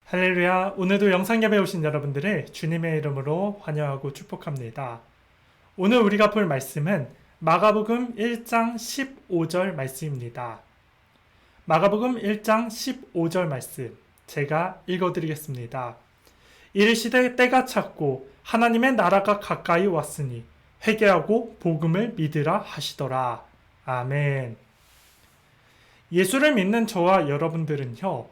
할렐루야. 오늘도 영상 예배 오신 여러분들을 주님의 이름으로 환영하고 축복합니다. 오늘 우리가 볼 말씀은 마가복음 1장 15절 말씀입니다. 마가복음 1장 15절 말씀 제가 읽어드리겠습니다. 이르시되 때가 찼고 하나님의 나라가 가까이 왔으니 회개하고 복음을 믿으라 하시더라. 아멘. 예수를 믿는 저와 여러분들은요,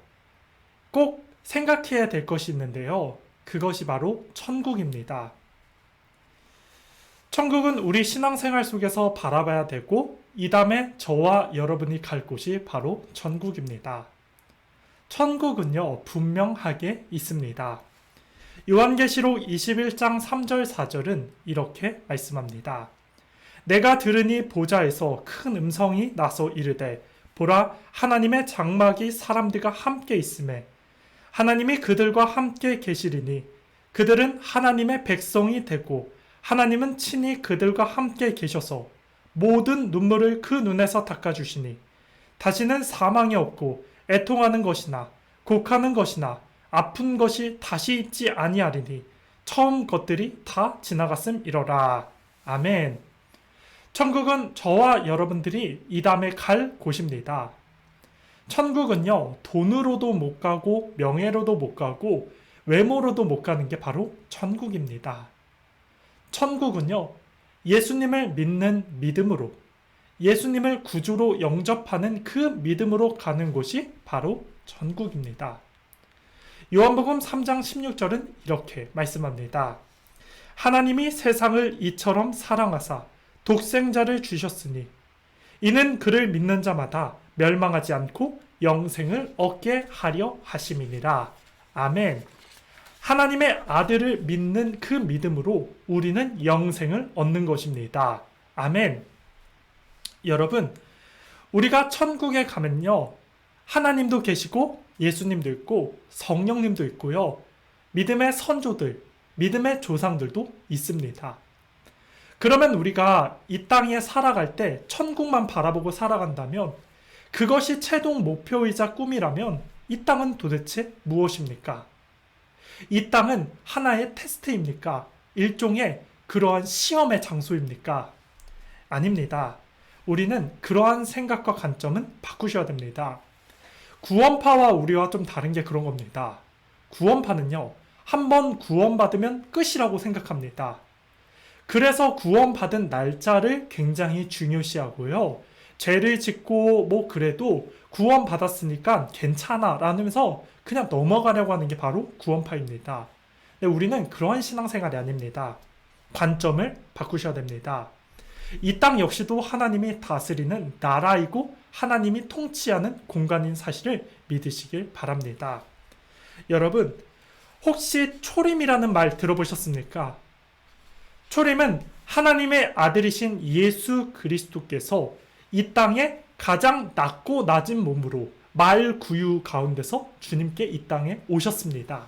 꼭 생각해야 될 것이 있는데요. 그것이 바로 천국입니다. 천국은 우리 신앙생활 속에서 바라봐야 되고, 이 다음에 저와 여러분이 갈 곳이 바로 천국입니다. 천국은요, 분명하게 있습니다. 요한계시록 21장 3절 4절은 이렇게 말씀합니다. 내가 들으니 보좌에서 큰 음성이 나서 이르되 보라, 하나님의 장막이 사람들과 함께 있음에 하나님이 그들과 함께 계시리니 그들은 하나님의 백성이 되고 하나님은 친히 그들과 함께 계셔서 모든 눈물을 그 눈에서 닦아주시니 다시는 사망이 없고 애통하는 것이나 곡하는 것이나 아픈 것이 다시 있지 아니하리니 처음 것들이 다 지나갔음이러라. 아멘. 천국은 저와 여러분들이 이 다음에 갈 곳입니다. 천국은요, 돈으로도 못 가고 명예로도 못 가고 외모로도 못 가는 게 바로 천국입니다. 천국은요, 예수님을 믿는 믿음으로, 예수님을 구주로 영접하는 그 믿음으로 가는 곳이 바로 천국입니다. 요한복음 3장 16절은 이렇게 말씀합니다. 하나님이 세상을 이처럼 사랑하사 독생자를 주셨으니 이는 그를 믿는 자마다 멸망하지 않고 영생을 얻게 하려 하심이니라. 아멘. 하나님의 아들을 믿는 그 믿음으로 우리는 영생을 얻는 것입니다. 아멘. 여러분, 우리가 천국에 가면요, 하나님도 계시고 예수님도 있고 성령님도 있고요, 믿음의 선조들, 믿음의 조상들도 있습니다. 그러면 우리가 이 땅에 살아갈 때 천국만 바라보고 살아간다면, 그것이 최종 목표이자 꿈이라면 이 땅은 도대체 무엇입니까? 이 땅은 하나의 테스트입니까? 일종의 그러한 시험의 장소입니까? 아닙니다. 우리는 그러한 생각과 관점은 바꾸셔야 됩니다. 구원파와 우리와 좀 다른 게 그런 겁니다. 구원파는요, 한번 구원받으면 끝이라고 생각합니다. 그래서 구원받은 날짜를 굉장히 중요시하고요, 죄를 짓고 그래도 구원받았으니까 괜찮아 라면서 그냥 넘어가려고 하는 게 바로 구원파입니다. 근데 우리는 그러한 신앙생활이 아닙니다. 관점을 바꾸셔야 됩니다. 이 땅 역시도 하나님이 다스리는 나라이고 하나님이 통치하는 공간인 사실을 믿으시길 바랍니다. 여러분, 혹시 초림이라는 말 들어보셨습니까? 초림은 하나님의 아들이신 예수 그리스도께서 이 땅에 가장 낮고 낮은 몸으로 말구유 가운데서 주님께 이 땅에 오셨습니다.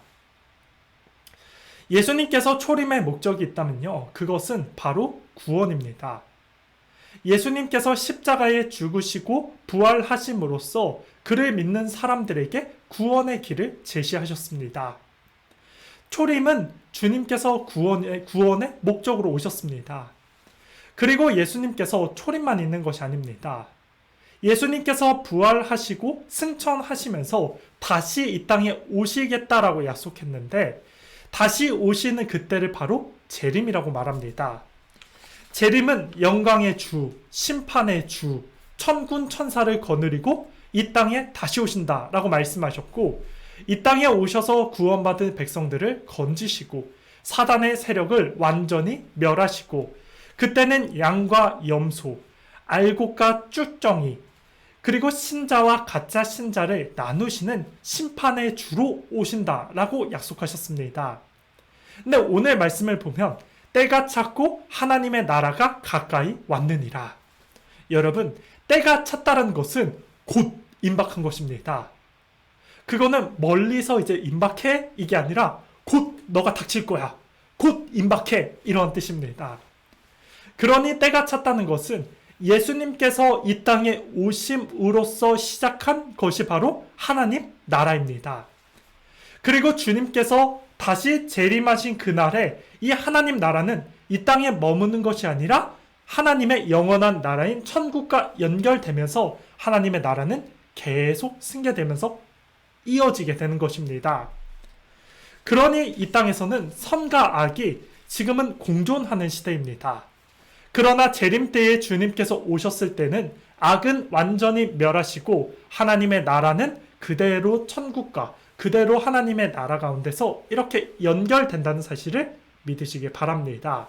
예수님께서 초림의 목적이 있다면요, 그것은 바로 구원입니다. 예수님께서 십자가에 죽으시고 부활하심으로써 그를 믿는 사람들에게 구원의 길을 제시하셨습니다. 초림은 주님께서 구원의 목적으로 오셨습니다. 그리고 예수님께서 초림만 있는 것이 아닙니다. 예수님께서 부활하시고 승천하시면서 다시 이 땅에 오시겠다라고 약속했는데, 다시 오시는 그때를 바로 재림이라고 말합니다. 재림은 영광의 주, 심판의 주, 천군 천사를 거느리고 이 땅에 다시 오신다라고 말씀하셨고, 이 땅에 오셔서 구원받은 백성들을 건지시고 사단의 세력을 완전히 멸하시고, 그때는 양과 염소, 알곡과 쭈쩡이, 그리고 신자와 가짜 신자를 나누시는 심판의 주로 오신다라고 약속하셨습니다. 근데 오늘 말씀을 보면 때가 찼고 하나님의 나라가 가까이 왔느니라. 여러분, 때가 찼다는 것은 곧 임박한 것입니다. 그거는 멀리서 이제 임박해 이게 아니라 곧 너가 닥칠 거야, 곧 임박해, 이런 뜻입니다. 그러니 때가 찼다는 것은 예수님께서 이 땅에 오심으로써 시작한 것이 바로 하나님 나라입니다. 그리고 주님께서 다시 재림하신 그날에 이 하나님 나라는 이 땅에 머무는 것이 아니라 하나님의 영원한 나라인 천국과 연결되면서 하나님의 나라는 계속 승계되면서 이어지게 되는 것입니다. 그러니 이 땅에서는 선과 악이 지금은 공존하는 시대입니다. 그러나 재림 때에 주님께서 오셨을 때는 악은 완전히 멸하시고 하나님의 나라는 그대로 천국과 그대로 하나님의 나라 가운데서 이렇게 연결된다는 사실을 믿으시기 바랍니다.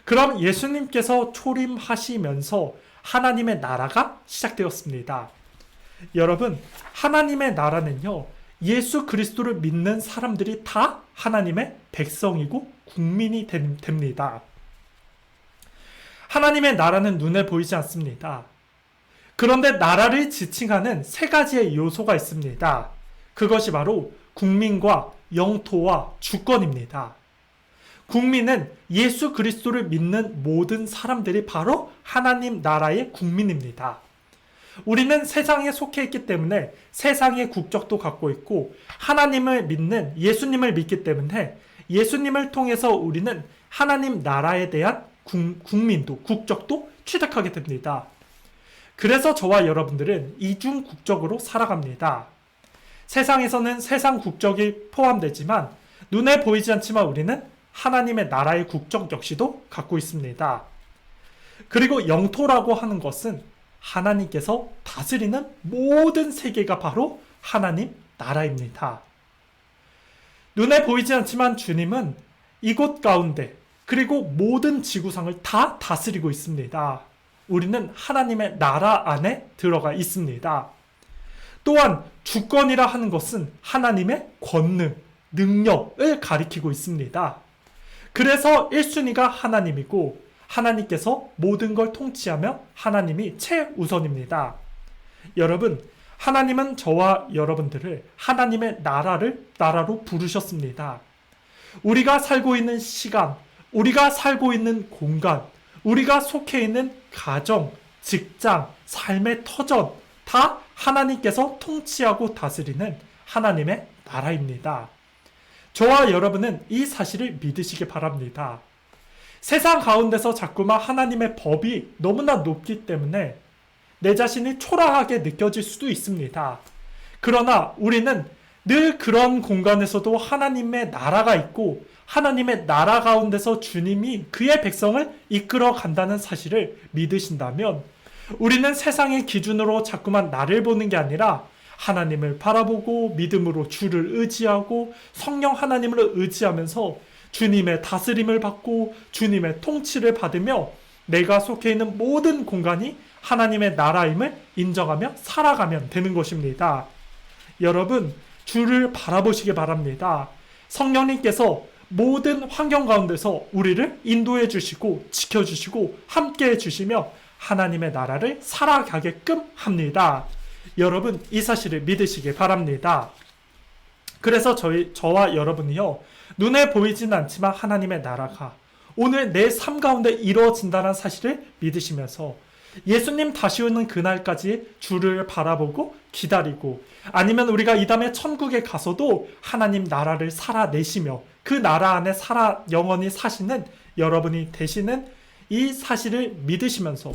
그럼 예수님께서 초림하시면서 하나님의 나라가 시작되었습니다. 여러분, 하나님의 나라는요, 예수 그리스도를 믿는 사람들이 다 하나님의 백성이고 국민이 됩니다. 하나님의 나라는 눈에 보이지 않습니다. 그런데 나라를 지칭하는 세 가지의 요소가 있습니다. 그것이 바로 국민과 영토와 주권입니다. 국민은 예수 그리스도를 믿는 모든 사람들이 바로 하나님 나라의 국민입니다. 우리는 세상에 속해 있기 때문에 세상의 국적도 갖고 있고 하나님을 믿는 예수님을 믿기 때문에 예수님을 통해서 우리는 하나님 나라에 대한 국민도 국적도 취득하게 됩니다. 그래서 저와 여러분들은 이중 국적으로 살아갑니다. 세상에서는 세상 국적이 포함되지만 눈에 보이지 않지만 우리는 하나님의 나라의 국적 역시도 갖고 있습니다. 그리고 영토라고 하는 것은 하나님께서 다스리는 모든 세계가 바로 하나님 나라입니다. 눈에 보이지 않지만 주님은 이곳 가운데 그리고 모든 지구상을 다 다스리고 있습니다. 우리는 하나님의 나라 안에 들어가 있습니다. 또한 주권이라 하는 것은 하나님의 권능, 능력을 가리키고 있습니다. 그래서 1순위가 하나님이고 하나님께서 모든 걸 통치하며 하나님이 최우선입니다. 여러분, 하나님은 저와 여러분들을 하나님의 나라로 부르셨습니다. 우리가 살고 있는 시간, 우리가 살고 있는 공간, 우리가 속해 있는 가정, 직장, 삶의 터전 다 하나님께서 통치하고 다스리는 하나님의 나라입니다. 저와 여러분은 이 사실을 믿으시기 바랍니다. 세상 가운데서 자꾸만 하나님의 법이 너무나 높기 때문에 내 자신이 초라하게 느껴질 수도 있습니다. 그러나 우리는 늘 그런 공간에서도 하나님의 나라가 있고 하나님의 나라 가운데서 주님이 그의 백성을 이끌어 간다는 사실을 믿으신다면 우리는 세상의 기준으로 자꾸만 나를 보는 게 아니라 하나님을 바라보고 믿음으로 주를 의지하고 성령 하나님을 의지하면서 주님의 다스림을 받고 주님의 통치를 받으며 내가 속해 있는 모든 공간이 하나님의 나라임을 인정하며 살아가면 되는 것입니다. 여러분, 주를 바라보시기 바랍니다. 성령님께서 모든 환경 가운데서 우리를 인도해 주시고 지켜주시고 함께해 주시며 하나님의 나라를 살아가게끔 합니다. 여러분, 이 사실을 믿으시기 바랍니다. 그래서 저와 여러분이요, 눈에 보이진 않지만 하나님의 나라가 오늘 내 삶 가운데 이루어진다는 사실을 믿으시면서 예수님 다시 오는 그날까지 주를 바라보고 기다리고 아니면 우리가 이 다음에 천국에 가서도 하나님 나라를 살아내시며 그 나라 안에 영원히 사시는 여러분이 되시는 이 사실을 믿으시면서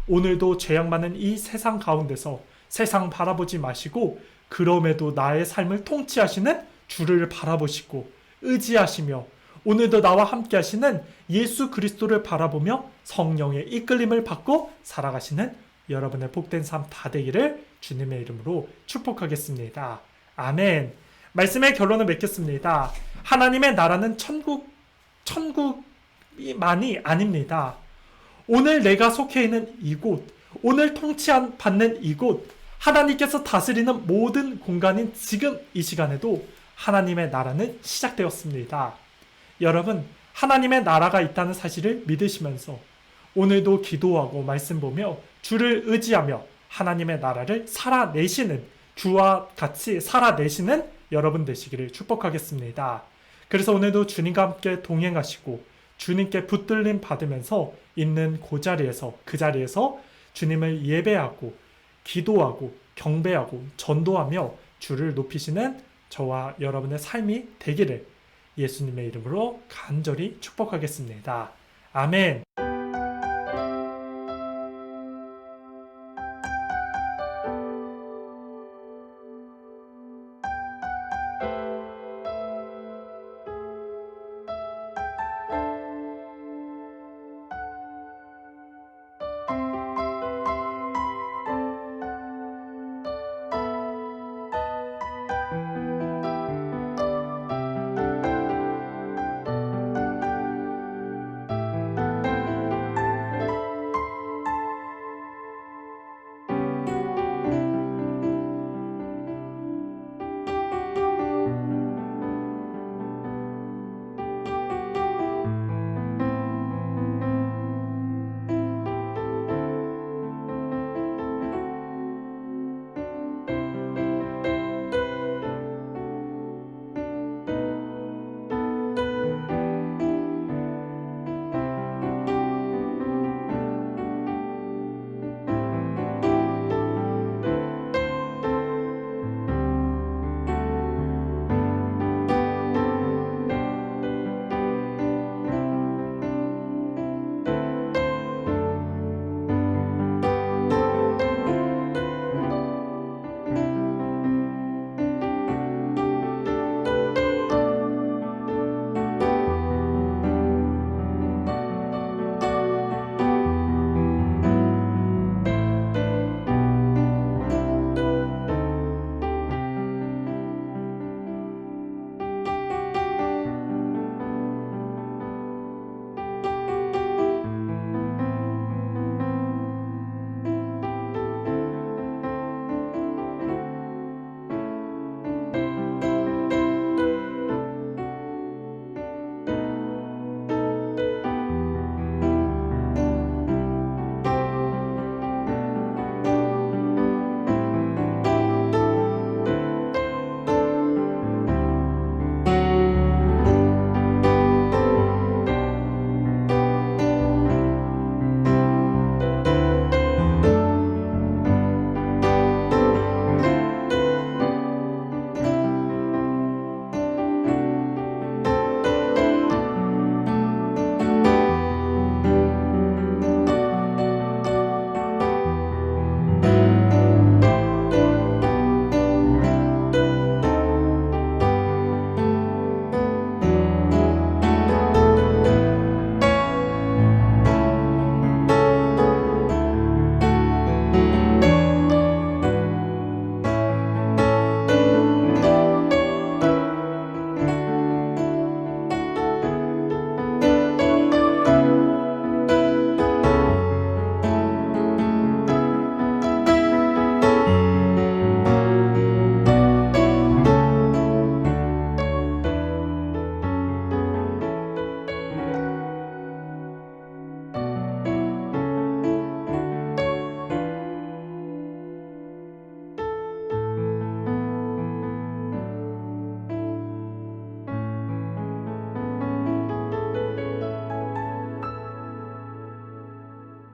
오늘도 죄악 많은 이 세상 가운데서 세상 바라보지 마시고 그럼에도 나의 삶을 통치하시는 주를 바라보시고 의지하시며 오늘도 나와 함께 하시는 예수 그리스도를 바라보며 성령의 이끌림을 받고 살아가시는 여러분의 복된 삶 다 되기를 주님의 이름으로 축복하겠습니다. 아멘. 말씀의 결론을 맺겠습니다. 하나님의 나라는 천국만이 아닙니다. 오늘 내가 속해 있는 이곳, 오늘 통치받는 이곳, 하나님께서 다스리는 모든 공간인 지금 이 시간에도 하나님의 나라는 시작되었습니다. 여러분, 하나님의 나라가 있다는 사실을 믿으시면서 오늘도 기도하고 말씀 보며 주를 의지하며 하나님의 나라를 살아내시는 주와 같이 살아내시는 여러분 되시기를 축복하겠습니다. 그래서 오늘도 주님과 함께 동행하시고 주님께 붙들림 받으면서 있는 그 자리에서 주님을 예배하고 기도하고 경배하고 전도하며 주를 높이시는 저와 여러분의 삶이 되기를 예수님의 이름으로 간절히 축복하겠습니다. 아멘.